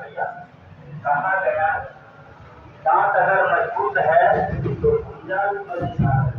کہا گیا دانت اگر مضبوط ہے تو گنجا بھی پریشان ہے.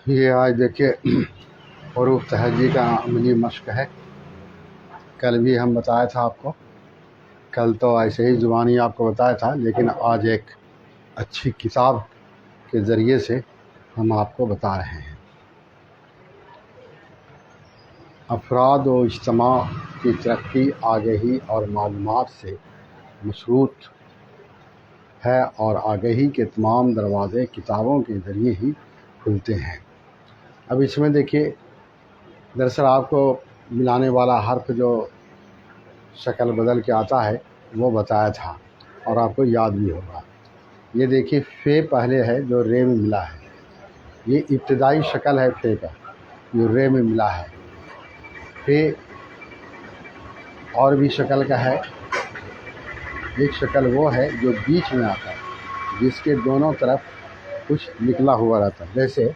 یہ آج دیکھیے حروف تہجی کا عملی مشق ہے. کل بھی ہم بتایا تھا آپ کو، کل تو ایسے ہی زبانی آپ کو بتایا تھا، لیکن آج ایک اچھی کتاب کے ذریعے سے ہم آپ کو بتا رہے ہیں. افراد و اجتماع کی ترقی آگہی اور معلومات سے مشروط ہے، اور آگہی کے تمام دروازے کتابوں کے ذریعے ہی کھلتے ہیں. اب اس میں دیکھیے، دراصل آپ کو ملانے والا حرف جو شکل بدل کے آتا ہے وہ بتایا تھا، اور آپ کو یاد بھی ہوگا. یہ دیکھیے فے پہلے ہے جو رے میں ملا ہے. یہ ابتدائی شکل ہے فے کا جو رے میں ملا ہے. فے اور بھی شکل کا ہے. ایک شکل وہ ہے جو بیچ میں آتا ہے، جس کے دونوں طرف کچھ نکلا ہوا رہتا ہے. جیسے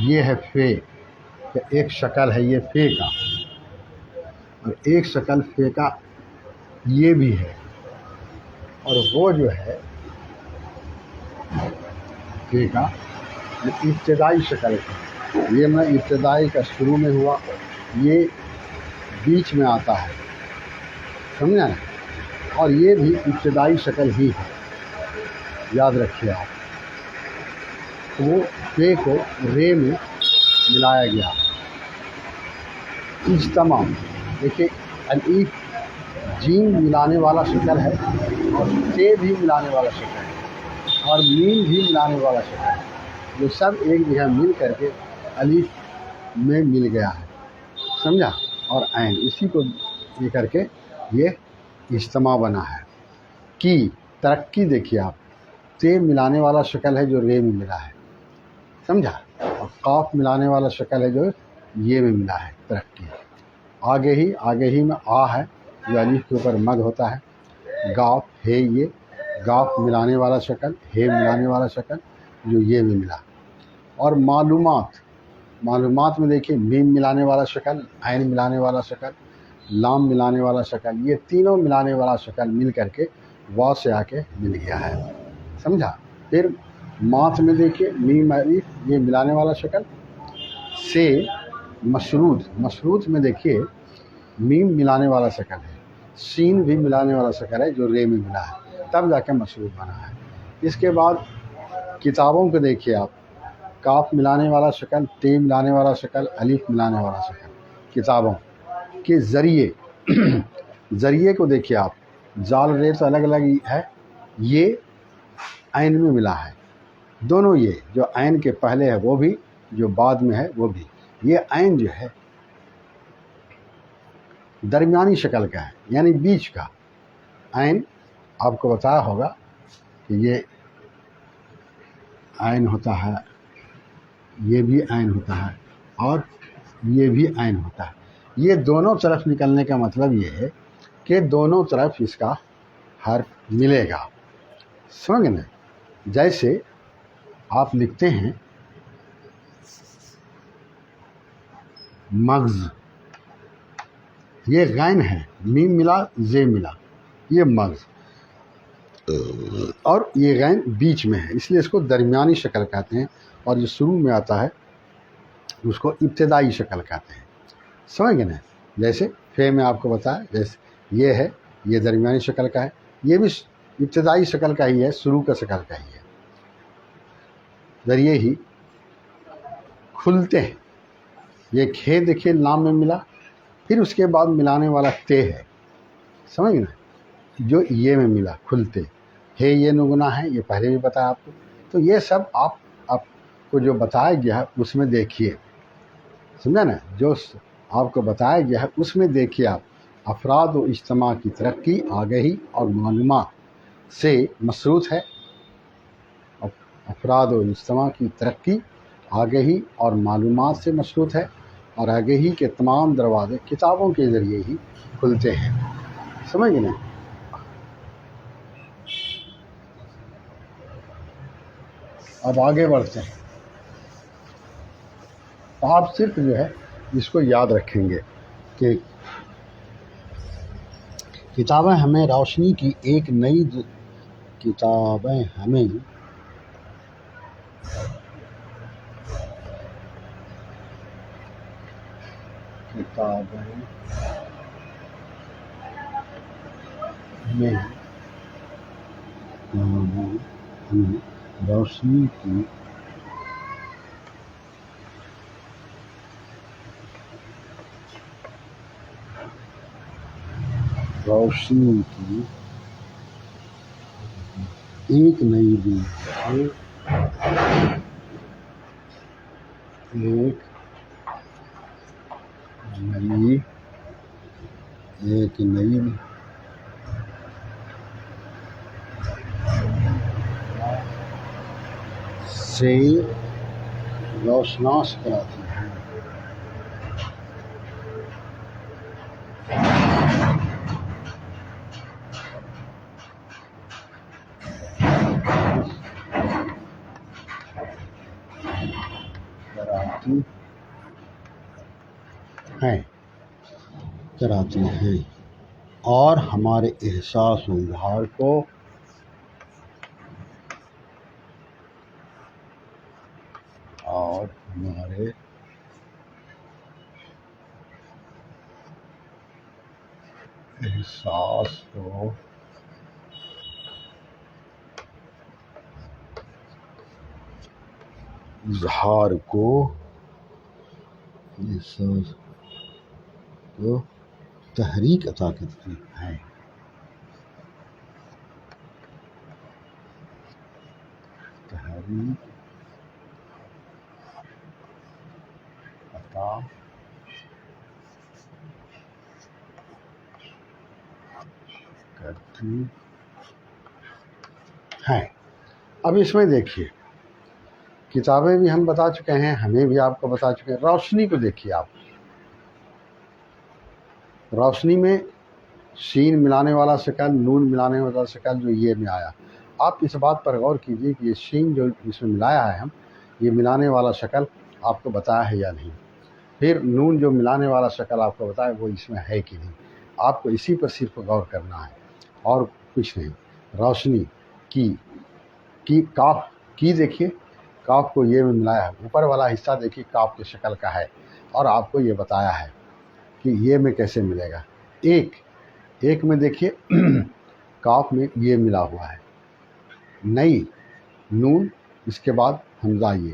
یہ ہے فے، ایک شکل ہے یہ فے کا، اور ایک شکل فے کا یہ بھی ہے. اور وہ جو ہے فے کا ابتدائی شکل ہے. یہ میں ابتدائی کا شروع میں ہوا، یہ بیچ میں آتا ہے، سمجھا نا. اور یہ بھی ابتدائی شکل ہی ہے، یاد رکھیے آپ. وہ فے کو رے میں ملایا گیا. اجتماع دیکھیے، الف جیم ملانے والا شکل ہے، اور تے بھی ملانے والا شکل ہے، اور میم بھی ملانے والا شکل ہے. جو سب ایک جگہ مل کر کے الف میں مل گیا ہے، سمجھا. اور عین اسی کو لے کر کے یہ اجتماع بنا ہے. کی ترقی دیکھیے آپ، تے ملانے والا شکل ہے جو رے میں ملا ہے، سمجھا. اور قاف ملانے والا شکل ہے جو یہ میں ملا ہے، ترقی. آگہی میں آ ہے جو الف کے اوپر مد ہوتا ہے. گاف ہے، یہ گاف ملانے والا شکل، ہے ملانے والا شکل جو یہ میں ملا. اور معلومات میں دیکھیے، میم ملانے والا شکل، عین ملانے والا شکل، لام ملانے والا شکل، یہ تینوں ملانے والا شکل مل کر کے وا سے آ کے مل گیا ہے، سمجھا. پھر مات میں دیکھیے، میم الف یہ ملانے والا شکل سے مشروط میں دیکھیے میم ملانے والا شکل ہے، سین بھی ملانے والا شکل ہے جو رے میں ملا ہے، تب جا کے مشروط بنا ہے. اس کے بعد کتابوں کو دیکھیے آپ. کاف ملانے والا شکل، تے ملانے والا شکل، الف ملانے والا شکل کتابوں کے ذریعے کو دیکھیے آپ، زال ر تو الگ الگ ہے، یہ عین میں ملا ہے، دونوں یہ جو عین کے پہلے ہے وہ بھی، جو بعد میں ہے وہ بھی، یہ عین جو ہے درمیانی شکل کا ہے، یعنی بیچ کا عین۔ آپ کو بتایا ہوگا کہ یہ عین ہوتا ہے، یہ بھی عین ہوتا ہے، اور یہ بھی عین ہوتا ہے۔ یہ دونوں طرف نکلنے کا مطلب یہ ہے کہ دونوں طرف اس کا حرف ملے گا، سمجھ نا؟ جیسے آپ لکھتے ہیں مغز، یہ غین ہے، میم ملا زے ملا، یہ مغز، اور یہ غین بیچ میں ہے، اس لیے اس کو درمیانی شکل کہتے ہیں، اور جو شروع میں آتا ہے اس کو ابتدائی شکل کہتے ہیں، سمجھ گئے نا؟ جیسے فے میں آپ کو بتایا، جیسے یہ ہے، یہ درمیانی شکل کا ہے، یہ بھی ابتدائی شکل کا ہی ہے، شروع کا شکل کا ہی ہے۔ ذریعے ہی کھلتے ہیں، یہ کھے دیکھیے لام میں ملا، پھر اس کے بعد ملانے والا تے ہے، سمجھ نا؟ جو یہ میں ملا، کھلتے ہے، یہ نگنا ہے، یہ پہلے بھی بتایا آپ کو۔ تو یہ سب آپ کو جو بتایا گیا ہے اس میں دیکھیے، سمجھا نا؟ جو آپ کو بتایا گیا ہے اس میں دیکھیے آپ، افراد و اجتماع کی ترقی، آگہی اور معلومات سے مشروط ہے، افراد و اجتماع کی ترقی، آگہی اور معلومات سے مشروط ہے، اور آگہی کے تمام دروازے کتابوں کے ذریعے ہی کھلتے ہیں، سمجھ گئے نا؟ اب آگے بڑھتے ہیں، آپ صرف جو ہے اس کو یاد رکھیں گے کہ کتابیں ہمیں روشنی کی ایک نئی کتابیں ہمیں روشنی کی ایک نئی سے روشناس کراتی ہے، کراتی ہیں، اور ہمارے احساس و اظہار کو اظہار کو تحریک عطا کرتی ہے، تحریک عطا کرتی ہے۔ اب اس میں دیکھیے، کتابیں بھی ہم بتا چکے ہیں، ہمیں بھی آپ کو بتا چکے ہیں۔ روشنی کو دیکھیے آپ، روشنی میں شین ملانے والا شکل، نون ملانے والا شکل جو یہ میں آیا، آپ اس بات پر غور کیجئے کہ یہ شین جو اس میں ملایا ہے ہم، یہ ملانے والا شکل آپ کو بتایا ہے یا نہیں، پھر نون جو ملانے والا شکل آپ کو بتایا وہ اس میں ہے کہ نہیں، آپ کو اسی پر صرف غور کرنا ہے اور کچھ نہیں۔ روشنی کی کاف کی دیکھیے، کاف کو یہ میں ملایا ہے، اوپر والا حصہ دیکھیے کاف کے شکل کا ہے، اور آپ کو یہ بتایا ہے کہ یہ میں کیسے ملے گا۔ ایک میں دیکھیے کاف میں یہ ملا ہوا ہے، نئی نون، اس کے بعد حمزہ، یہ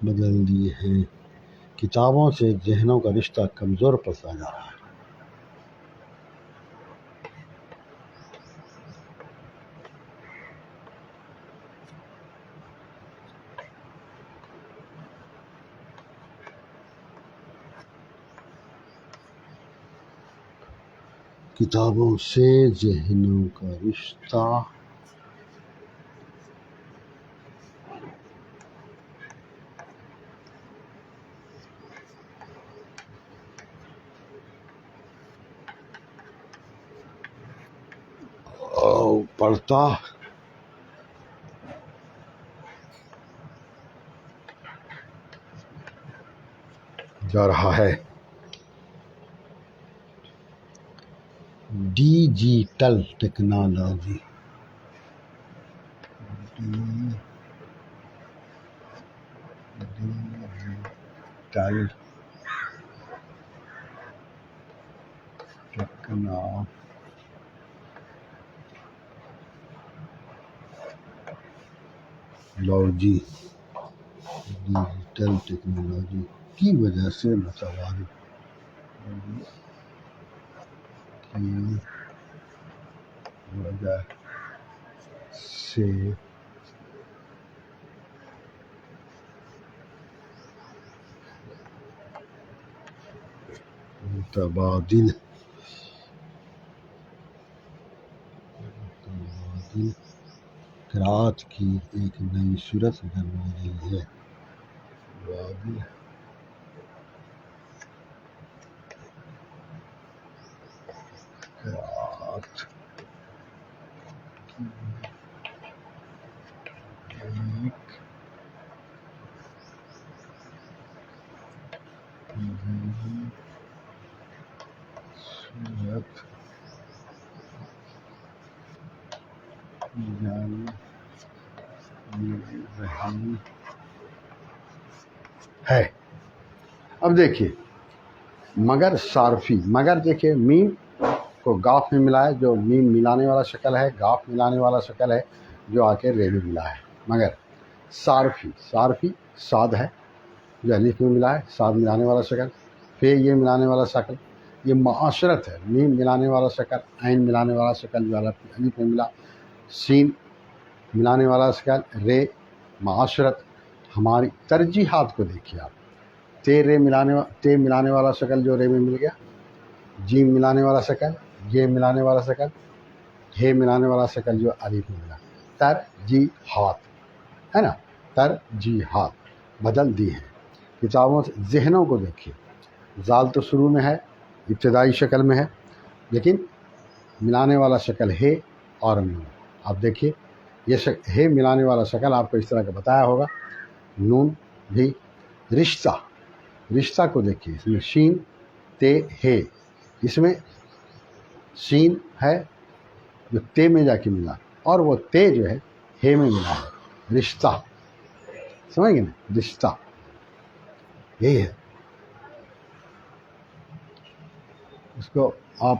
بدل دیے ہیں. کتابوں سے ذہنوں کا رشتہ کمزور پڑتا جا رہا ہے. کتابوں سے ذہنوں کا رشتہ پڑتا جا رہا ہے. ڈیجیٹل ٹیکنالوجی ڈیجیٹل ٹیکنالوجی کی وجہ سے متوازی متبادل قرآت کی ایک نئی صورت بنوا رہی ہے. متبادل قرآت کی ایک نئی صورت جاری رہی ہے. اب دیکھیے مگر صارفی، مگر دیکھیے میم کو گاف میں ملا ہے، جو میم ملانے والا شکل ہے، گاف ملانے والا شکل ہے، جو آ کے رے میں ملا ہے. مگر صارفی ساد ہے جو الف میں ملا ہے، ساد ملانے والا شکل. پھر یہ ملانے والا شکل، یہ معاشرت ہے، میم ملانے والا شکل، عین ملانے والا شکل جو الف میں ملا، سین ملانے والا شکل، رے معاشرت. ہماری ترجیحات کو دیکھیے آپ، تے ملانے والا شکل جو رے میں مل گیا، جیم ملانے والا شکل، یہ ملانے والا شکل، ہے ملانے والا شکل جو الف میں ملا. ترجیحات ہے نا، ترجیحات بدل دی ہیں. کتابوں سے ذہنوں کو دیکھیے، زال تو شروع میں ہے، ابتدائی شکل میں ہے، لیکن ملانے والا شکل ہے اور نون. آپ دیکھیے یہ ہے ملانے والا شکل آپ کو اس طرح کا بتایا ہوگا. نون بھی رشتہ کو دیکھیے، اس میں شین تے ہے، اس میں شین ہے جو تے میں جا کے ملا، اور وہ تے جو ہے میں ملا ہے. رشتہ سمجھ گئے نا، رشتہ یہی ہے. اس کو آپ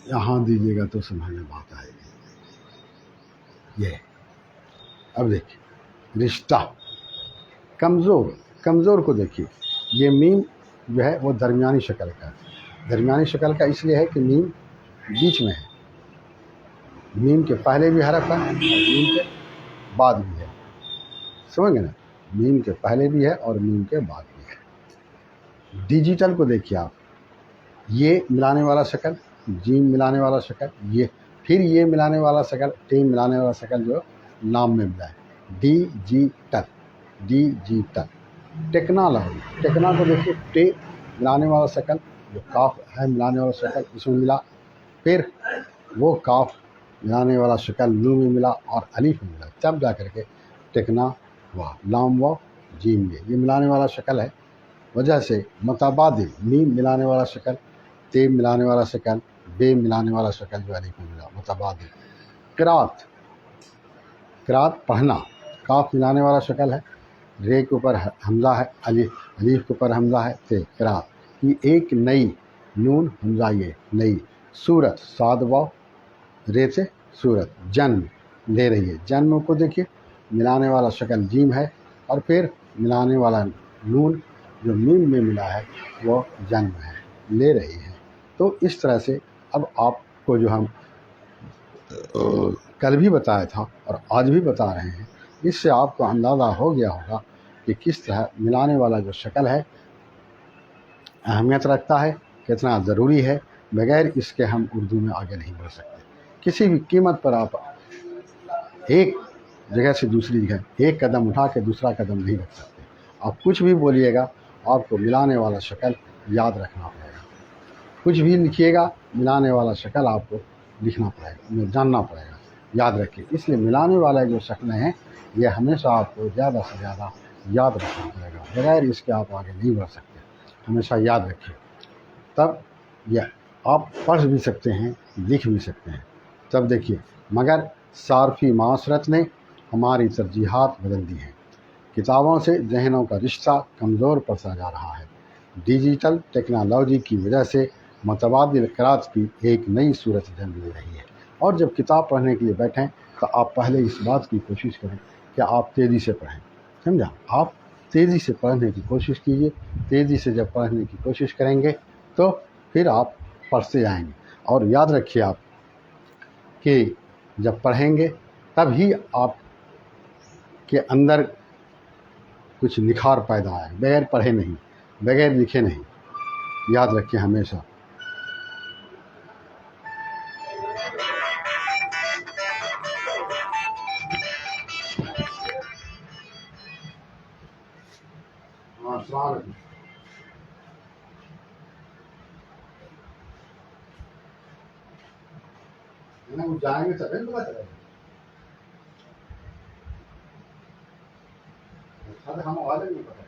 یہاں دیجیے گا تو سمجھ میں بات آئے گی. یہ اب دیکھیے رشتہ کمزور کو دیکھیے، یہ میم جو ہے وہ درمیانی شکل کا ہے. درمیانی شکل کا اس لیے ہے کہ میم بیچ میں ہے، میم کے پہلے بھی حرف ہے اور میم کے بعد بھی ہے. سمجھ گئے نا، میم کے پہلے بھی ہے اور میم کے بعد بھی ہے. ڈیجیٹل کو دیکھیے آپ، یہ ملانے والا شکل، جیم ملانے والا شکل، یہ پھر یہ ملانے والا شکل، ٹیم ملانے والا شکل جو نام میں ملا ہے. ڈیجیٹل ٹیکنا کو دیکھیے، ٹے ملانے والا شکل جو کاف ہے ملانے والا شکل اس میں ملا، پھر وہ کاف ملانے والا شکل نون میں ملا اور الف میں ملا، تب جا کر کے ٹیکنا ہوا. لام و جیم یہ ملانے والا شکل ہے، وجہ سے متبادل میم ملانے والا شکل، تے ملانے والا شکل، بے ملانے والا شکل جو الف میں ملا، متبادل. قرات پڑھنا، کاف ملانے والا شکل ہے، رے کے اوپر حمزہ ہے، الف کے اوپر حمزہ ہے، تے قرات. یہ ایک نئی نون حمزہ، یہ نئی صورت، صاد واو رے سے صورت جنم لے رہی ہے. جنم کو دیکھیے ملانے والا شکل جیم ہے اور پھر ملانے والا نون جو میم میں ملا ہے وہ جنم ہے، لے رہی ہے۔ تو اس طرح سے اب آپ کو جو ہم کل بھی بتایا تھا اور آج بھی بتا رہے ہیں، اس سے آپ کو اندازہ ہو گیا ہوگا کہ کس طرح ملانے والا جو شکل ہے اہمیت رکھتا ہے، کتنا ضروری ہے۔ بغیر اس کے ہم اردو میں آگے نہیں بڑھ سکتے۔ کسی بھی قیمت پر آپ ایک جگہ سے دوسری جگہ ایک قدم اٹھا کے دوسرا قدم نہیں رکھ سکتے۔ آپ کچھ بھی بولیے گا، آپ کو ملانے والا شکل یاد رکھنا پڑے گا۔ کچھ بھی لکھیے گا، ملانے والا شکل آپ کو لکھنا پڑے گا، جاننا پڑے گا، یاد رکھیے۔ اس لیے ملانے والا جو شکلیں ہیں یہ ہمیشہ آپ کو زیادہ سے زیادہ یاد رکھنا پڑے گا۔ بغیر اس کے آپ آگے نہیں بڑھ سکتے، ہمیشہ یاد رکھیے۔ تب یہ آپ پڑھ بھی سکتے ہیں، لکھ بھی سکتے ہیں۔ تب دیکھیے، مگر صارفی معاشرت نے ہماری ترجیحات بدل دی ہیں، کتابوں سے ذہنوں کا رشتہ کمزور پڑتا جا رہا ہے، ڈیجیٹل ٹیکنالوجی کی وجہ سے متبادل قرأت کی ایک نئی صورت جنم لے رہی ہے۔ اور جب کتاب پڑھنے کے لیے بیٹھیں تو آپ پہلے اس بات کی کوشش کریں کہ آپ تیزی سے پڑھیں، سمجھا؟ آپ تیزی سے پڑھنے کی کوشش کیجیے۔ تیزی سے جب پڑھنے کی کوشش کریں گے تو پھر آپ پڑھتے جائیں گے۔ اور یاد رکھیے آپ کہ جب پڑھیں گے تب ہی آپ کے اندر کچھ نکھار پیدا ہے، بغیر پڑھے نہیں، بغیر لکھے نہیں۔ یاد رکھیے ہمیشہ۔ السلام علیکم۔ جائیں گے سب پتا چلے گا، ہم آواز نہیں پتہ۔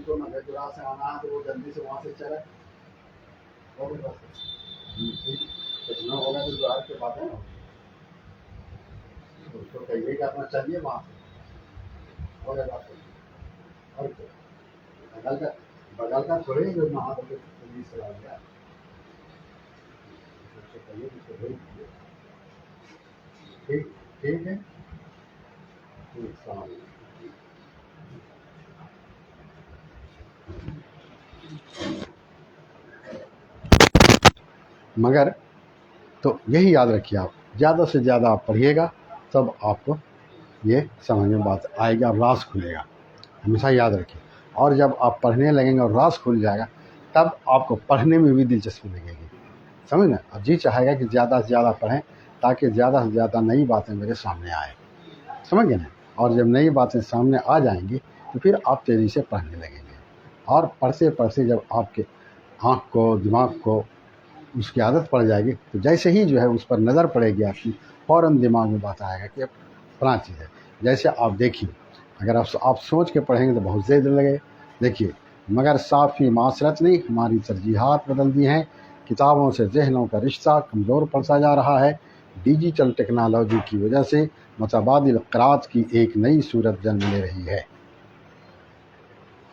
کو مدھیپورہ سے آنا ہے تو وہ جلدی سے وہاں سے چلے، کتنا ہوگا تو باہر کے بات ہے نا، اس کو کہیے کہ اپنا چلیے وہاں سے اور بات اور بغل کا تھوڑے ہی جو وہاں پر جلدی سے آ گیا، کہیے اس کو بھیج دیجیے۔ ٹھیک ہے، السلام علیکم۔ مگر تو یہی یاد رکھیے، آپ زیادہ سے زیادہ آپ پڑھیے گا تب آپ کو یہ سمجھ میں بات آئے گا اور راز کھلے گا، ہمیشہ یاد رکھیے۔ اور جب آپ پڑھنے لگیں گے اور راز کھل جائے گا تب آپ کو پڑھنے میں بھی دلچسپی لگے گی، سمجھ نا؟ اور جی چاہے گا کہ زیادہ سے زیادہ پڑھیں تاکہ زیادہ سے زیادہ نئی باتیں میرے سامنے آئیں، سمجھ گئے نا؟ اور جب نئی باتیں سامنے آ جائیں گی تو پھر آپ تیزی سے پڑھنے لگیں گے۔ اور پڑھتے پڑھتے جب آپ کے آنکھ کو، دماغ کو اس کی عادت پڑ جائے گی تو جیسے ہی جو ہے اس پر نظر پڑے گی آپ کی، فوراً دماغ میں بات آئے گا کہ فلاں چیز ہے۔ جیسے آپ دیکھیے، اگر آپ سوچ کے پڑھیں گے تو بہت زیادہ لگے۔ دیکھیے، مگر صافی معاشرت نے ہماری ترجیحات بدل دی ہیں، کتابوں سے ذہنوں کا رشتہ کمزور پڑتا جا رہا ہے، ڈیجیٹل ٹیکنالوجی کی وجہ سے متبادل قرأت کی ایک نئی صورت جنم لے رہی ہے،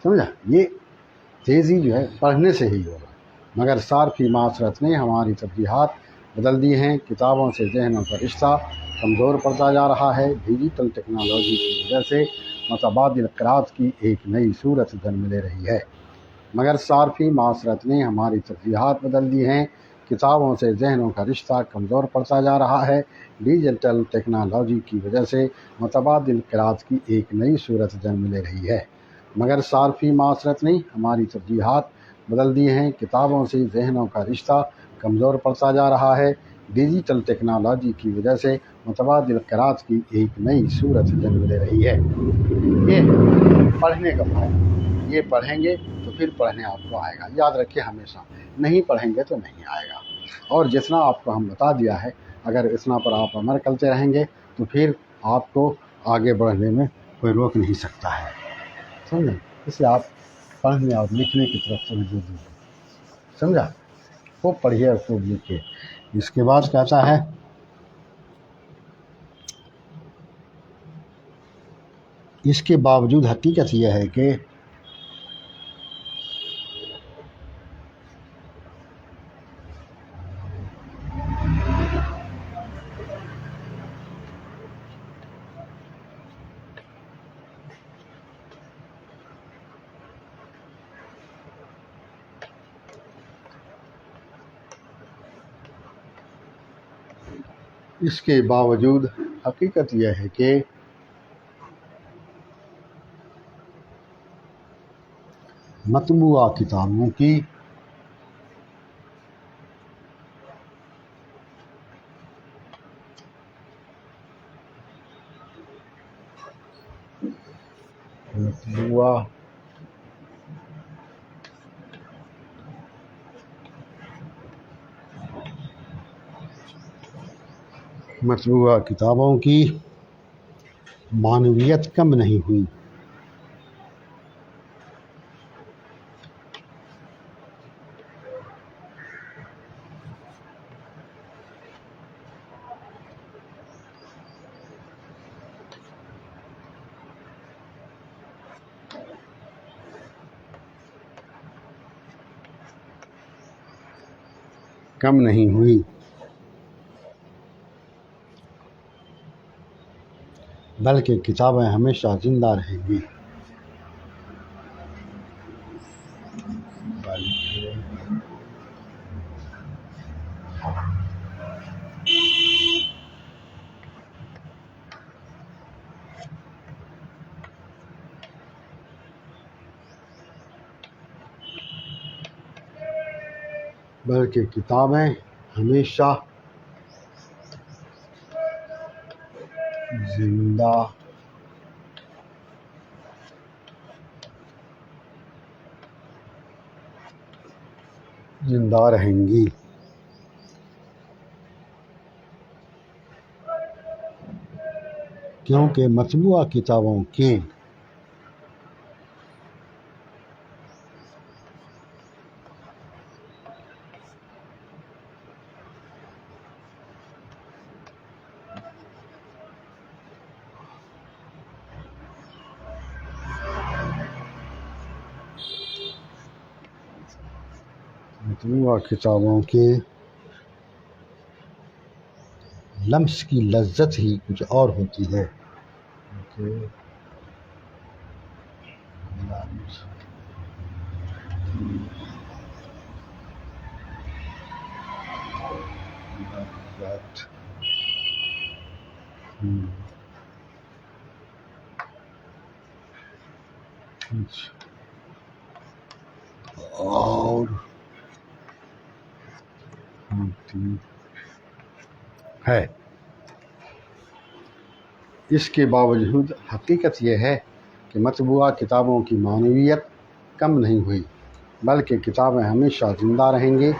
سمجھا؟ یہ تیزی جو ہے پڑھنے سے ہی ہوگا۔ مگر صارفی معاشرت نے ہماری ترجیحات بدل دی ہیں، کتابوں سے ذہنوں کا رشتہ کمزور پڑتا جا رہا ہے، ڈیجیٹل ٹیکنالوجی کی وجہ سے متبادل قرأت کی ایک نئی صورت جنم لے رہی ہے۔ مگر صارفی معاشرت نے ہماری ترجیحات بدل دی ہیں، کتابوں سے ذہنوں کا رشتہ کمزور پڑتا جا رہا ہے، ڈیجیٹل ٹیکنالوجی کی وجہ سے متبادل قرأت کی ایک نئی صورت جنم لے رہی ہے۔ مگر صارفی معاشرت نے ہماری ترجیحات بدل دی ہیں، کتابوں سے ذہنوں کا رشتہ کمزور پڑتا جا رہا ہے، ڈیجیٹل ٹیکنالوجی کی وجہ سے متبادل قرأت کی ایک نئی صورت جنم لے رہی ہے۔ یہ پڑھنے کا فائدہ، یہ پڑھیں گے تو پھر پڑھنے آپ کو آئے گا، یاد رکھیے ہمیشہ، نہیں پڑھیں گے تو نہیں آئے گا۔ اور جتنا آپ کو ہم بتا دیا ہے، اگر اتنا پر آپ عمل کرتے رہیں گے تو پھر آپ کو آگے بڑھنے میں کوئی روک نہیں سکتا ہے، سمجھیں؟ اس لیے آپ پڑھنے اور لکھنے کی طرف توجہ دیجیے، سمجھا؟ خوب پڑھیے اور خوب لکھیے۔ اس کے بعد کہتا ہے اس کے باوجود حقیقت یہ ہے کہ حقیقت یہ ہے کہ مطبوعہ کتابوں کی مطبوعہ کتابوں کی معنویت کم نہیں ہوئی، بلکہ کتابیں ہمیشہ زندہ رہیں گی۔ بلکہ کتابیں ہمیشہ زندہ رہیں گی، کیونکہ مطبوعہ کتابوں کے لمس کی لذت ہی کچھ اور ہوتی ہے۔ اور ہے اس کے باوجود حقیقت یہ ہے کہ مطبوعہ کتابوں کی معنویت کم نہیں ہوئی، بلکہ کتابیں ہمیشہ زندہ رہیں گی،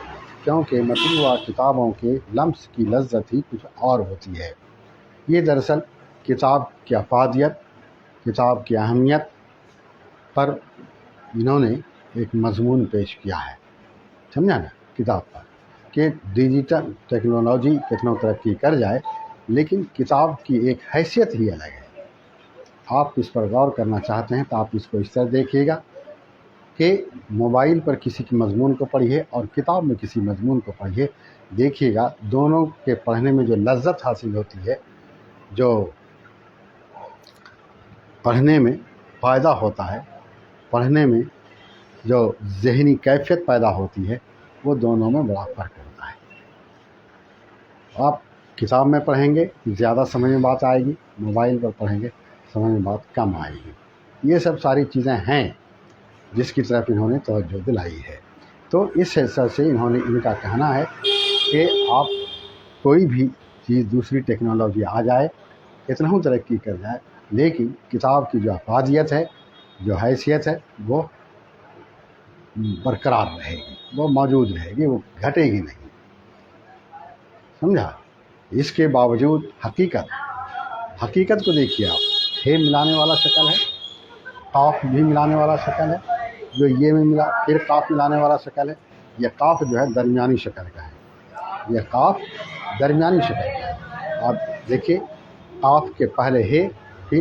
کیونکہ مطبوعہ کتابوں کے لمس کی لذت ہی کچھ اور ہوتی ہے۔ یہ دراصل کتاب کی افادیت، کتاب کی اہمیت پر انہوں نے ایک مضمون پیش کیا ہے، سمجھا نا، کتاب پر، کہ ڈیجیٹل ٹیکنالوجی کتنا ترقی کر جائے لیکن کتاب کی ایک حیثیت ہی الگ ہے۔ آپ اس پر غور کرنا چاہتے ہیں تو آپ اس کو اس طرح دیکھیے گا کہ موبائل پر کسی کے مضمون کو پڑھیے اور کتاب میں کسی مضمون کو پڑھیے، دیکھیے گا دونوں کے پڑھنے میں جو لذت حاصل ہوتی ہے، جو پڑھنے میں فائدہ ہوتا ہے، پڑھنے میں جو ذہنی کیفیت پیدا ہوتی ہے، وہ دونوں میں بڑا فرق ہوتا ہے۔ آپ کتاب میں پڑھیں گے زیادہ سمجھ میں بات آئے گی، موبائل پر پڑھیں گے سمجھ میں بات کم آئے گی۔ یہ سب ساری چیزیں ہیں جس کی طرف انہوں نے توجہ دلائی ہے۔ تو اس حیثیت سے ان کا کہنا ہے کہ آپ کوئی بھی چیز دوسری ٹیکنالوجی آ جائے، اتنا ہی ترقی کر جائے، لیکن کتاب کی جو افادیت ہے، جو حیثیت ہے، وہ برقرار رہے گی، وہ موجود رہے گی، وہ گھٹے گی نہیں، سمجھا۔ اس کے باوجود حقیقت کو دیکھیے آپ، ہے ملانے والا شکل ہے، قاف بھی ملانے والا شکل ہے، جو یہ میں ملا پھر قاف ملانے والا شکل ہے۔ یہ قاف جو ہے درمیانی شکل کا ہے، یہ قاف درمیانی شکل کا ہے۔ آپ دیکھیے قاف کے پہلے ہے، پھر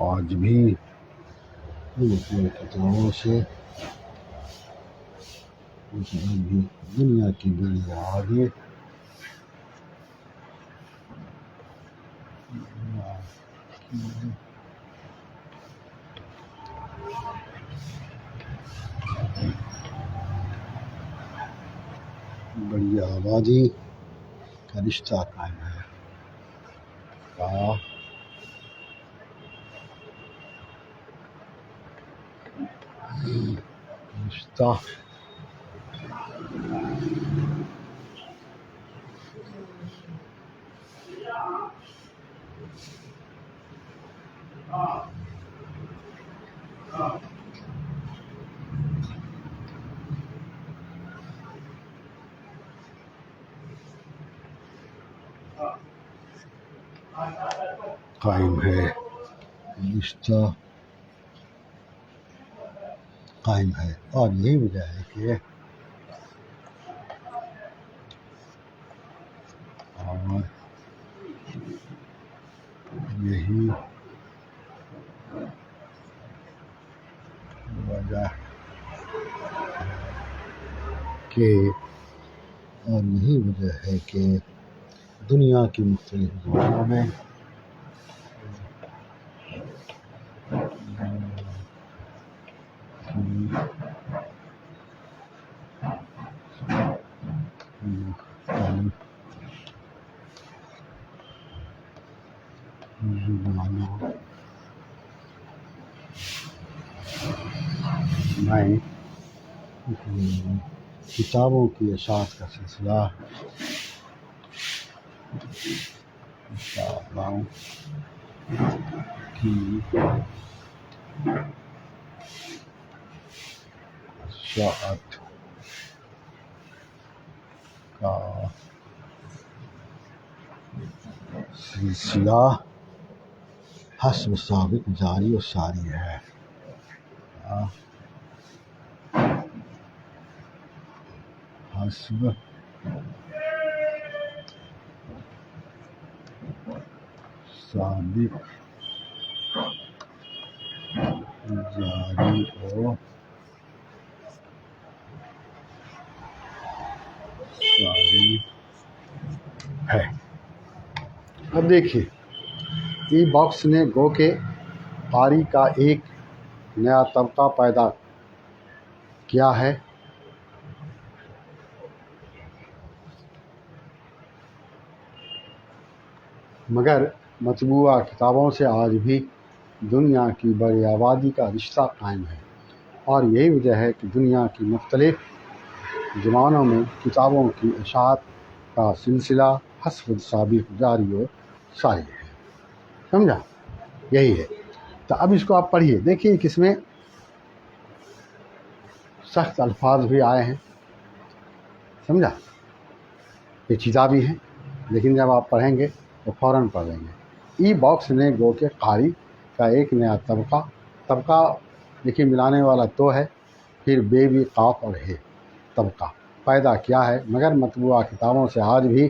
آج بھی مختلف کتابوں سے آج بھی دنیا کی بڑی آبادی کا رشتہ قائم ہے رشتہ قائم ہے رشتہ قائم ہے اور یہی وجہ ہے کہ اور یہی وجہ ہے کہ دنیا کی مختلف زبانوں میں کتابوں کی اشاعت کا سلسلہ کتابوں کی اشاعت کا سلسلہ حسب سابق جاری و ساری ہے حسب سابق جاری و ساری ہے۔ اب دیکھیے ای باکس نے گو کے قاری کا ایک نیا طبقہ پیدا کیا ہے مگر مطبوعہ کتابوں سے آج بھی دنیا کی بڑی آبادی کا رشتہ قائم ہے اور یہی وجہ ہے کہ دنیا کی مختلف زبانوں میں کتابوں کی اشاعت کا سلسلہ حسب سابق جاری و ساری ہے۔ سمجھا؟ یہی ہے۔ تو اب اس کو آپ پڑھیے، دیکھیے کہ اس میں سخت الفاظ بھی آئے ہیں، سمجھا، پیچیدہ بھی ہیں، لیکن جب آپ پڑھیں گے تو فوراً پڑھ لیں گے۔ ای باکس نے گو کے قاری کا ایک نیا طبقہ دیکھیے ملانے والا تو ہے، پھر بے بھی قاف اور ہے طبقہ پیدا کیا ہے مگر مطبوعہ کتابوں سے آج بھی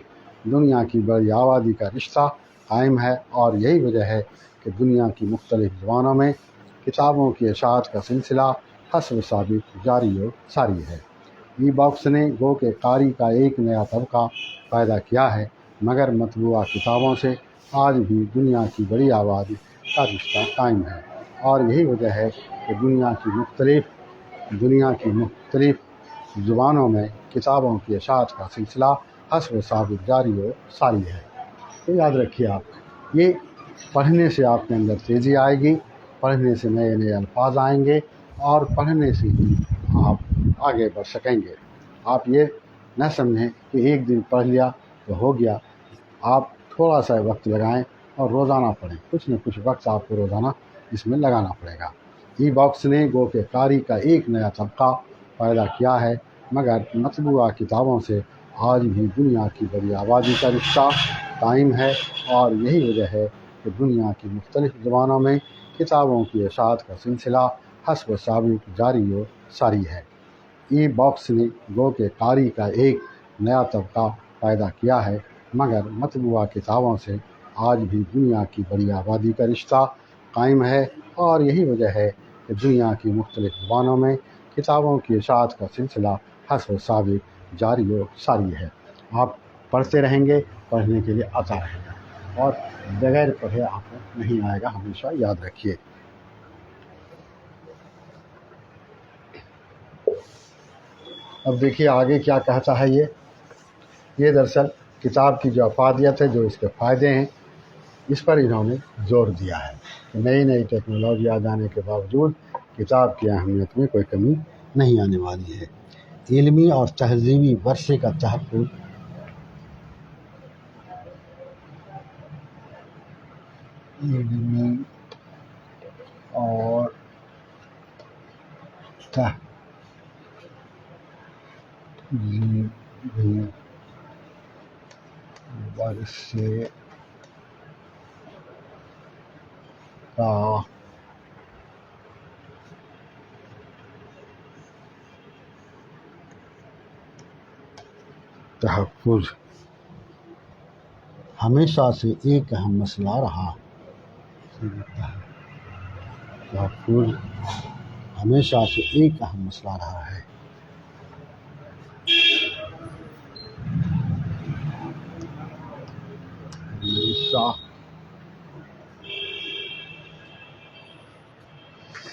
دنیا کی بڑی آبادی کا رشتہ قائم ہے اور یہی وجہ ہے کہ دنیا کی مختلف زبانوں میں کتابوں کی اشاعت کا سلسلہ حسب سابق جاری و ساری ہے۔ ای باکس نے گو کے قاری کا ایک نیا طبقہ پیدا کیا ہے مگر مطبوعہ کتابوں سے آج بھی دنیا کی بڑی آبادی کا رشتہ قائم ہے اور یہی وجہ ہے کہ دنیا کی مختلف زبانوں میں کتابوں کی اشاعت کا سلسلہ حسب سابق جاری و ساری ہے۔ تو یاد رکھیے آپ، یہ پڑھنے سے آپ کے اندر تیزی آئے گی، پڑھنے سے نئے نئے الفاظ آئیں گے اور پڑھنے سے ہی آپ آگے بڑھ سکیں گے۔ آپ یہ نہ سمجھیں کہ ایک دن پڑھ لیا تو ہو گیا، آپ تھوڑا سا وقت لگائیں اور روزانہ پڑھیں، کچھ نہ کچھ وقت آپ کو روزانہ اس میں لگانا پڑے گا۔ ای باکس نے گو کے قاری کا ایک نیا طبقہ پیدا کیا ہے مگر مطبوعہ کتابوں سے آج بھی دنیا کی بڑی آبادی کا رشتہ قائم ہے اور یہی وجہ ہے کہ دنیا کی مختلف زبانوں میں کتابوں کی اشاعت کا سلسلہ حسب سابق جاری و ساری ہے۔ ای باکس نے گو کے قاری کا ایک نیا طبقہ پیدا کیا ہے مگر مطبوعہ کتابوں سے آج بھی دنیا کی بڑی آبادی کا رشتہ قائم ہے، اور یہی وجہ ہے کہ دنیا کی مختلف زبانوں میں کتابوں کی اشاعت کا سلسلہ حسب ثابت جاری و ساری ہے۔ آپ پڑھتے رہیں گے، پڑھنے کے لیے آتا رہے گا، اور بغیر پڑھے آپ کو نہیں آئے گا، ہمیشہ یاد رکھیے۔ اب دیکھیے آگے کیا کہتا ہے یہ دراصل کتاب کی جو افادیت ہے، جو اس کے فائدے ہیں، اس پر انہوں نے زور دیا ہے کہ نئی نئی ٹیکنالوجی آ جانے کے باوجود کتاب کی اہمیت میں کوئی کمی نہیں آنے والی ہے۔ علمی اور تہذیبی ورثے کا تحفظ، علمی اور تہذیبی ورثے کا تحفظ ہمیشہ سے ایک اہم مسئلہ رہا۔ تحفظ ہمیشہ سے ایک اہم مسئلہ رہا ہے۔ ہمیشہ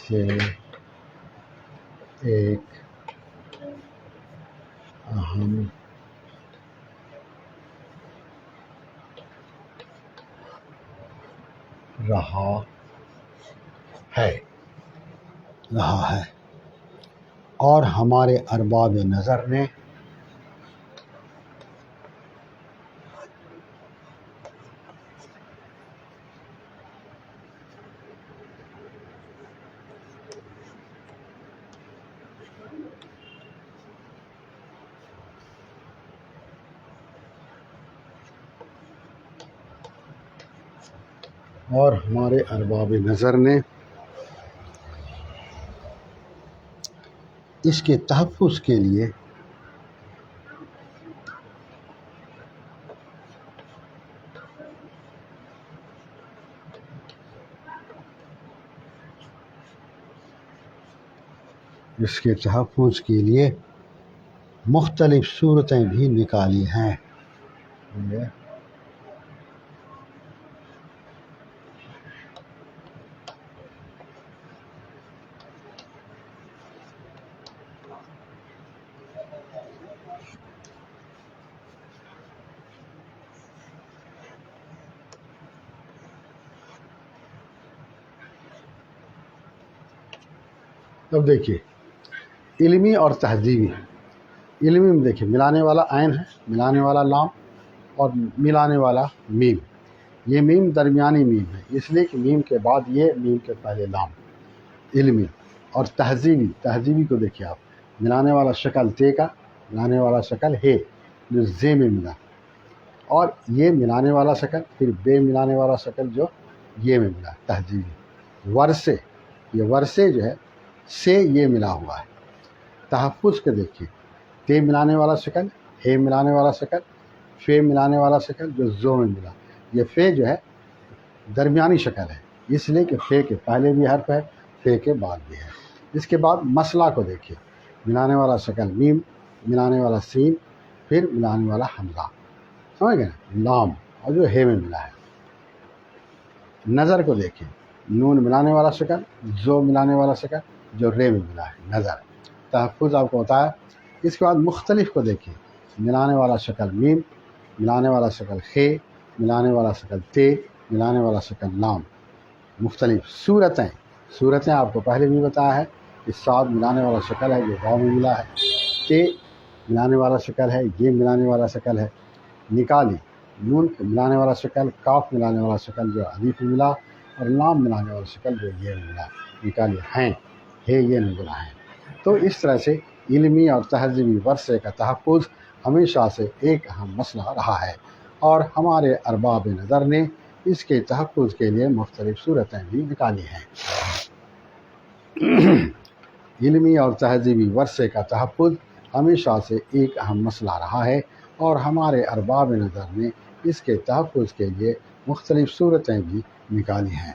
سے ایک اہم رہا ہے اور ہمارے ارباب نظر نے اس کے تحفظ کے لیے مختلف صورتیں بھی نکالی ہیں۔ اب دیکھیے علمی اور تہذیبی۔ علمی میں دیکھیے ملانے والا عین ہے، ملانے والا لام، اور ملانے والا میم۔ یہ میم درمیانی میم ہے، اس لیے کہ میم کے بعد یہ، میم کے پہلے لام۔ علمی اور تہذیبی، تہذیبی کو دیکھیے آپ، ملانے والا شکل تے کا، ملانے والا شکل ہے جو زے میں ملا، اور یہ ملانے والا شکل، پھر بے ملانے والا شکل جو یہ میں ملا، تہذیبی۔ ورثے، یہ ورثے جو ہے سے یہ ملا ہوا ہے۔ تحفظ کے دیکھیے، تے ملانے والا شکل، ہے ملانے والا شکل، فے ملانے والا شکل جو زو میں ملا، یہ فے جو ہے درمیانی شکل ہے، اس لیے کہ فے کے پہلے بھی حرف ہے، فے کے بعد بھی ہے۔ اس کے بعد مسئلہ کو دیکھیے، ملانے والا شکل میم، ملانے والا سین، پھر ملانے والا حمزہ، سمجھ گئے نا، لام، اور جو ہے میں ملا ہے۔ نظر کو دیکھیے، نون ملانے والا شکل، زو ملانے والا شکل جو رے میں ملا ہے، نظر۔ تحفظ آپ کو ہوتا ہے۔ اس کے بعد مختلف کو دیکھیے، ملانے والا شکل میم، ملانے والا شکل خے، ملانے والا شکل تے، ملانے والا شکل لام۔ مختلف صورتیں آپ کو پہلے بھی بتایا ہے کہ سات ملانے والا شکل ہے جو واو میں ملا ہے، تے ملانے والا شکل ہے، یہ ملانے والا شکل ہے، نکالی نون ملانے والا شکل، کاف ملانے والا شکل جو الف میں ملا، اور لام ملانے والا شکل جو یہ میں ملا، نکالی ہیں، ہے یہ نہیں ملا ہے۔ تو اس طرح سے علمی اور تہذیبی ورثے کا تحفظ ہمیشہ سے ایک اہم مسئلہ رہا ہے، اور ہمارے ارباب نظر نے اس کے تحفظ کے لیے مختلف صورتیں بھی نکالی ہیں۔ علمی اور تہذیبی ورثے کا تحفظ ہمیشہ سے ایک اہم مسئلہ رہا ہے، اور ہمارے ارباب نظر نے اس کے تحفظ کے لیے مختلف صورتیں بھی نکالی ہیں۔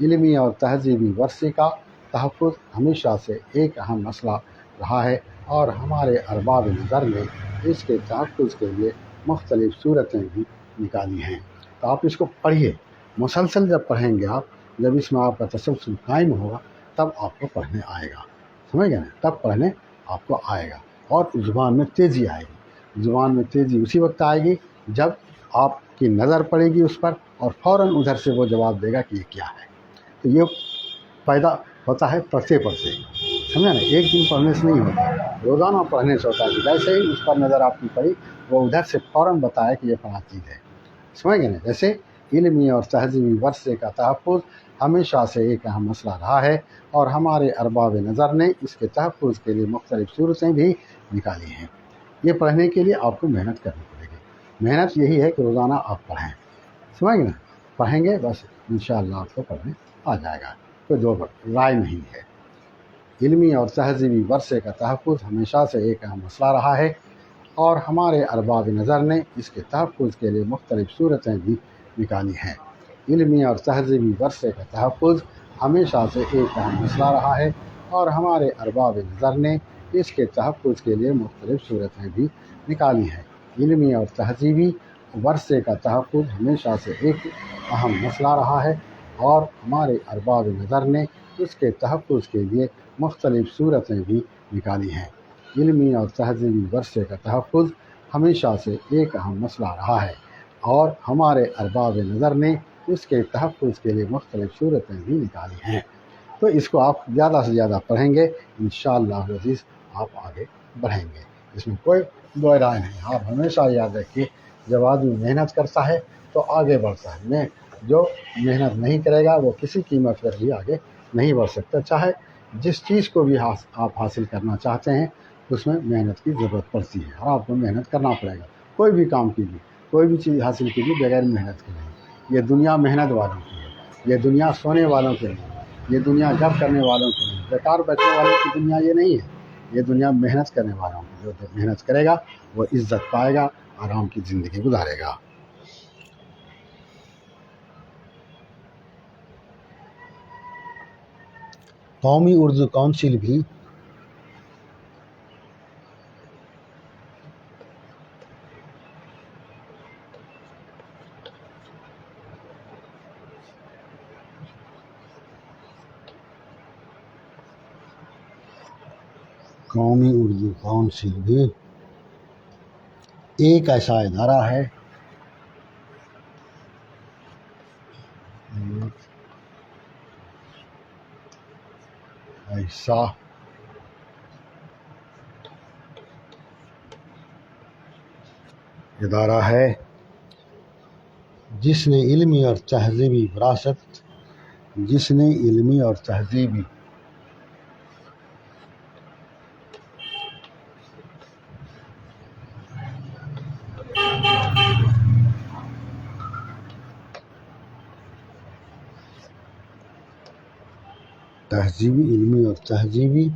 علمی اور تہذیبی ورثے کا تحفظ ہمیشہ سے ایک اہم مسئلہ رہا ہے اور ہمارے ارباب نظر نے اس کے تحفظ کے لیے مختلف صورتیں بھی نکالی ہیں۔ تو آپ اس کو پڑھیے، مسلسل جب پڑھیں گے آپ، جب اس میں آپ کا تسلسل قائم ہوگا تب آپ کو پڑھنے آئے گا، سمجھ گئے نا؟ تب پڑھنے آپ کو آئے گا اور زبان میں تیزی آئے گی۔ زبان میں تیزی اسی وقت آئے گی جب آپ کی نظر پڑے گی اس پر اور فوراً ادھر سے وہ جواب دے گا کہ یہ کیا ہے۔ تو یہ پیدا ہوتا ہے پڑھتے پڑھتے، سمجھا نا؟ ایک دن پڑھنے سے نہیں ہوتا، روزانہ پڑھنے سے ہوتا ہے۔ جیسے ہی اس پر نظر آپ کی پڑی وہ ادھر سے فوراً بتایا کہ یہ فلاں چیز ہے، سمجھ گئے نا؟ جیسے علمی اور تہذیبی ورثے کا تحفظ ہمیشہ سے ایک اہم مسئلہ رہا ہے اور ہمارے ارباب نظر نے اس کے تحفظ کے لیے مختلف صورتیں بھی نکالی ہیں۔ یہ پڑھنے کے لیے آپ کو محنت کرنی پڑے گی۔ محنت یہی ہے کہ روزانہ آپ پڑھیں، سمجھ گئے نا؟ پڑھیں گے بس انشاءاللہ آپ کو پڑھنے آ جائے گا، کوئی دو رائے نہیں ہے۔ علمی اور تہذیبی ورثے کا تحفظ ہمیشہ سے ایک اہم مسئلہ رہا ہے اور ہمارے ارباب نظر نے اس کے تحفظ کے لیے مختلف صورتیں بھی نکالی ہیں۔ علمی اور تہذیبی ورثے کا تحفظ ہمیشہ سے ایک اہم مسئلہ رہا ہے اور ہمارے ارباب نظر نے اس کے تحفظ کے لیے مختلف صورتیں بھی نکالی ہیں۔ علمی اور تہذیبی ورثے کا تحفظ ہمیشہ سے ایک اہم مسئلہ رہا ہے اور ہمارے ارباب نظر نے اس کے تحفظ کے لیے مختلف صورتیں بھی نکالی ہیں۔ علمی اور تہذیبی ورثے کا تحفظ ہمیشہ سے ایک اہم مسئلہ رہا ہے اور ہمارے ارباب نظر نے اس کے تحفظ کے لیے مختلف صورتیں بھی نکالی ہیں۔ تو اس کو آپ زیادہ سے زیادہ پڑھیں گے، انشاءاللہ عزیز آپ آگے بڑھیں گے، اس میں کوئی دو رائے نہیں۔ آپ ہمیشہ یاد رکھیے جب آدمی محنت کرتا ہے تو آگے بڑھتا ہے، میں جو محنت نہیں کرے گا وہ کسی قیمت پر بھی آگے نہیں بڑھ سکتا۔ چاہے جس چیز کو بھی آپ حاصل کرنا چاہتے ہیں اس میں محنت کی ضرورت پڑتی ہے اور آپ کو محنت کرنا پڑے گا۔ کوئی بھی کام کیجیے، کوئی بھی چیز حاصل کیجیے بغیر محنت کے نہیں۔ یہ دنیا محنت والوں کی ہے، یہ دنیا سونے والوں کے نہیں، یہ دنیا گپ کرنے والوں کی نہیں، بیکار بیٹھنے والوں کی دنیا یہ نہیں ہے۔ یہ دنیا محنت کرنے والوں کی، جو محنت کرے گا وہ عزت پائے گا، آرام کی زندگی گزارے گا۔ قومی اردو کونسل بھی ایک ایسا ادارہ ہے جس نے علمی اور تہذیبی وراثت علمی اور تہذیبی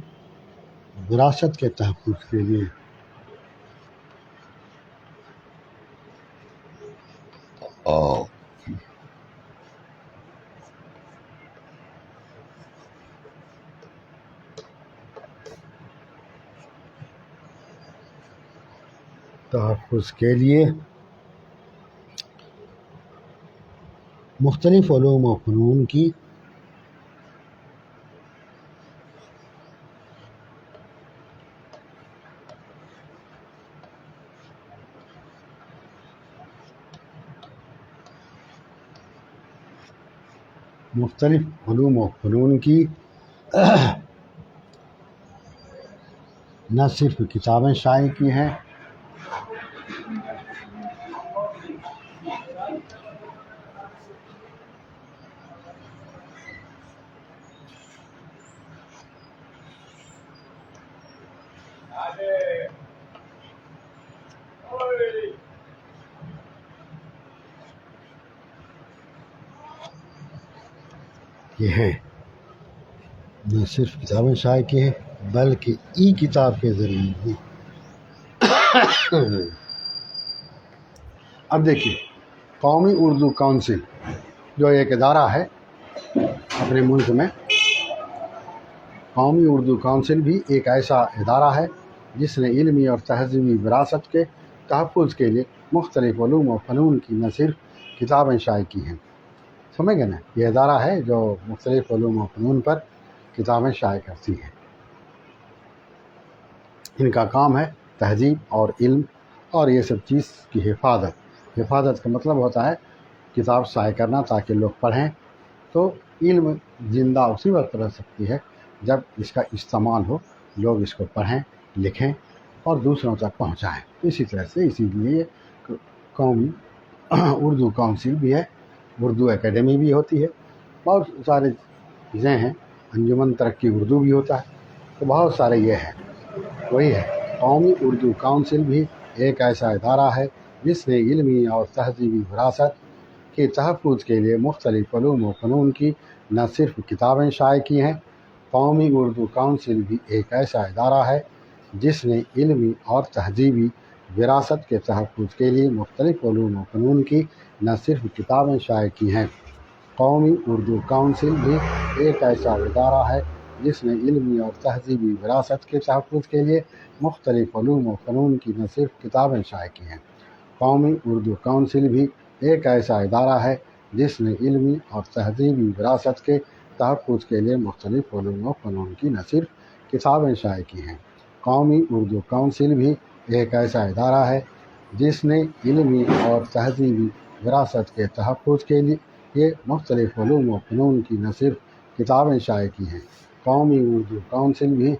وراثت کے تحفظ کے لیے مختلف علوم و فنون کی نہ صرف کتابیں شائع کی ہیں بلکہ ای کتاب کے ذریعے بھی۔ اب دیکھیے، قومی اردو کونسل جو ایک ادارہ ہے اپنے ملک میں قومی اردو کونسل بھی ایک ایسا ادارہ ہے جس نے علمی اور تہذیبی وراثت کے تحفظ کے لیے مختلف علوم و فنون کی نہ صرف کتابیں شائع کی ہیں. سمجھ گئے نا؟ یہ ادارہ ہے جو مختلف علوم و فنون پر کتابیں شائع کرتی ہیں. ان کا کام ہے تہذیب اور علم اور یہ سب چیز کی حفاظت کا مطلب ہوتا ہے کتاب شائع کرنا تاکہ لوگ پڑھیں تو علم زندہ اسی وقت رہ سکتی ہے جب اس کا استعمال ہو، لوگ اس کو پڑھیں، لکھیں اور دوسروں تک پہنچائیں. اسی طرح سے اسی لیے قومی اردو کونسل بھی ہے، اردو اکیڈمی بھی ہوتی ہے، بہت سارے چیزیں ہیں، انجمن ترقی اردو بھی ہوتا ہے، تو بہت سارے یہ ہیں. وہی ہے قومی اردو کونسل بھی ایک ایسا ادارہ ہے جس نے علمی اور تہذیبی وراثت کے تحفظ کے لیے مختلف علوم و فنون کی نہ صرف کتابیں شائع کی ہیں. قومی اردو کونسل بھی ایک ایسا ادارہ ہے جس نے علمی اور تہذیبی وراثت کے تحفظ کے لیے مختلف علوم و فنون کی نہ صرف کتابیں شائع کی ہیں. قومی اردو کونسل بھی ایک ایسا ادارہ ہے جس نے علمی اور تہذیبی وراثت کے تحفظ کے لیے مختلف علوم و فنون کی نہ صرف کتابیں شائع کی ہیں. قومی اردو کونسل بھی ایک ایسا ادارہ ہے جس نے علمی اور تہذیبی وراثت کے تحفظ کے لیے مختلف علوم و فنون کی نہ صرف کتابیں شائع کی ہیں. قومی اردو کونسل بھی ایک ایسا ادارہ ہے جس نے علمی اور تہذیبی وراثت کے تحفظ کے لیے مختلف علوم و فنون کی نہ صرف کتابیں شائع کی ہیں. قومی اردو کونسل بھی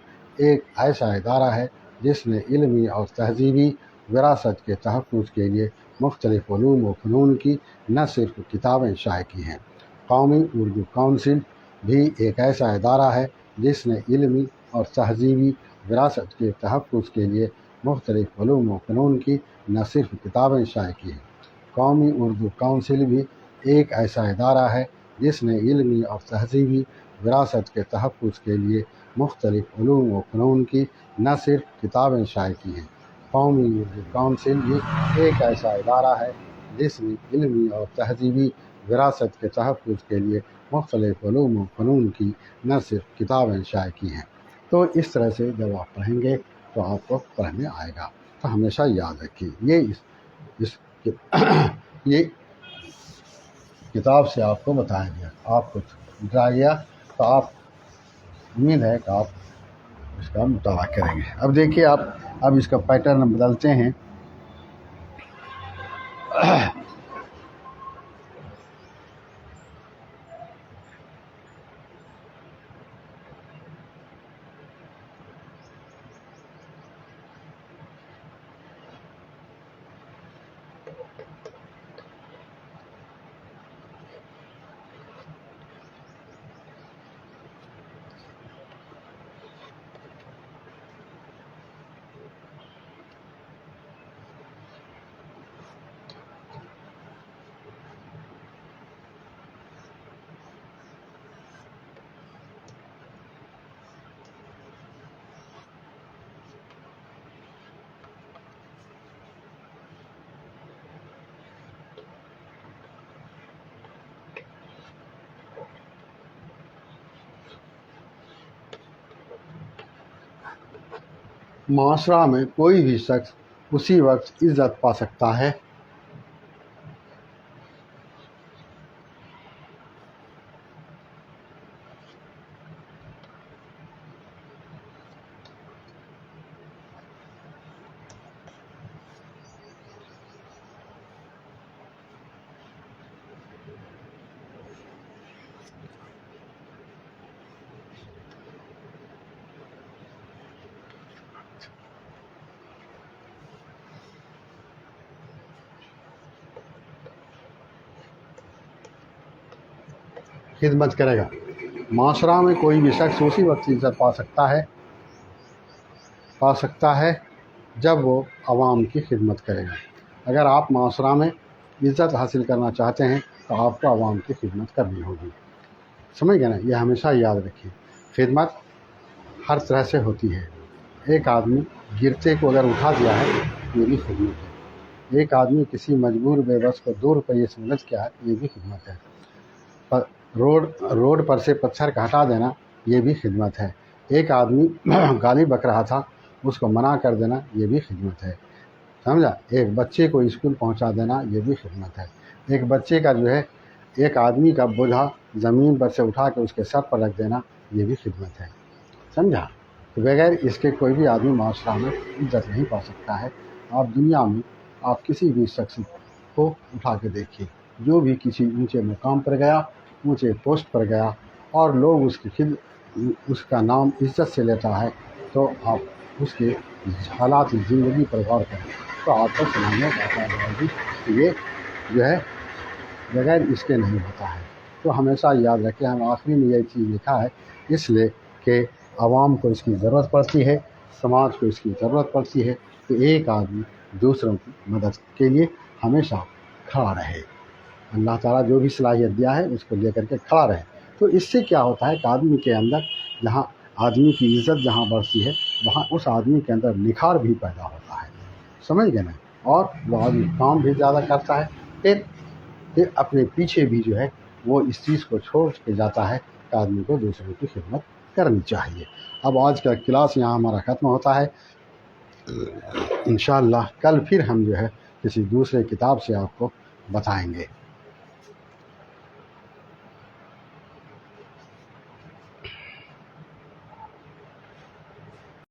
ایک ایسا ادارہ ہے جس نے علمی اور تہذیبی وراثت کے تحفظ کے لیے مختلف علوم و فنون کی نہ صرف کتابیں شائع کی ہیں. قومی اردو کونسل بھی ایک ایسا ادارہ ہے جس نے علمی اور تہذیبی وراثت کے تحفظ کے لیے مختلف علوم و فنون کی نہ صرف کتابیں شائع کی ہیں. قومی اردو کونسل بھی ایک ایسا ادارہ ہے جس نے علمی اور تہذیبی وراثت کے تحفظ کے لیے مختلف علوم و فنون کی نہ صرف کتابیں شائع کی ہیں. قومی اردو کونسل بھی ایک ایسا ادارہ ہے جس نے علمی اور تہذیبی وراثت کے تحفظ کے لیے مختلف علوم و فنون کی نہ صرف کتابیں شائع کی ہیں. تو اس طرح سے جب آپ پڑھیں گے تو آپ کو پڑھنے آئے گا. تو ہمیشہ یاد رکھیے یہ کتاب سے آپ کو بتایا گیا، آپ کو بتایا گیا تو آپ امید ہے کہ آپ اس کا مطالعہ کریں گے. اب دیکھیے آپ اب اس کا پیٹرن بدلتے ہیں. معاشرہ میں کوئی بھی شخص اسی وقت عزت پا سکتا ہے خدمت کرے گا. معاشرہ میں کوئی بھی شخص اسی وقت عزت پا سکتا ہے جب وہ عوام کی خدمت کرے گا. اگر آپ معاشرہ میں عزت حاصل کرنا چاہتے ہیں تو آپ کو عوام کی خدمت کرنی ہوگی. سمجھ گئے نا؟ یہ ہمیشہ یاد رکھیے. خدمت ہر طرح سے ہوتی ہے. ایک آدمی گرتے کو اگر اٹھا دیا ہے یہ بھی خدمت ہے. ایک آدمی کسی مجبور بے بس کو 2 روپئے سے مدد کیا ہے یہ بھی خدمت ہے. روڈ پر سے پتھر کا ہٹا دینا یہ بھی خدمت ہے. ایک آدمی گالی بک رہا تھا، اس کو منع کر دینا یہ بھی خدمت ہے. سمجھا؟ ایک بچے کو اسکول پہنچا دینا یہ بھی خدمت ہے. ایک بچے کا جو ہے ایک آدمی کا بوجھا زمین پر سے اٹھا کے اس کے سر پر رکھ دینا یہ بھی خدمت ہے. سمجھا؟ تو بغیر اس کے کوئی بھی آدمی معاشرہ میں عزت نہیں پا سکتا ہے. آپ دنیا میں آپ کسی بھی شخص کو اٹھا کے دیکھیے، جو بھی کسی اونچے مقام پر گیا، اونچے پوسٹ پر گیا اور لوگ اس کا نام عزت سے لیتا ہے، تو آپ اس کے حالات زندگی پر غور کریں تو آپ کو سمجھ میں آتا ہے کہ یہ جو ہے بغیر اس کے نہیں ہوتا ہے. تو ہمیشہ یاد رکھیں، ہم آخری میں یہ چیز لکھا ہے اس لیے کہ عوام کو اس کی ضرورت پڑتی ہے، سماج کو اس کی ضرورت پڑتی ہے کہ ایک آدمی دوسروں کی مدد کے لیے ہمیشہ کھڑا رہے. اللہ تعالیٰ جو بھی صلاحیت دیا ہے اس کو لے کر کے کھڑا رہے. تو اس سے کیا ہوتا ہے کہ آدمی کے اندر جہاں آدمی کی عزت جہاں بڑھتی ہے وہاں اس آدمی کے اندر نکھار بھی پیدا ہوتا ہے. سمجھ گئے نا؟ اور وہ آدمی کام بھی زیادہ کرتا ہے. پھر اپنے پیچھے بھی جو ہے وہ اس چیز کو چھوڑ کے جاتا ہے کہ آدمی کو دوسروں کی خدمت کرنی چاہیے. اب آج کا کلاس یہاں ہمارا ختم ہوتا ہے. انشاءاللہ کل پھر ہم جو ہے کسی دوسرے کتاب سے آپ کو بتائیں گے.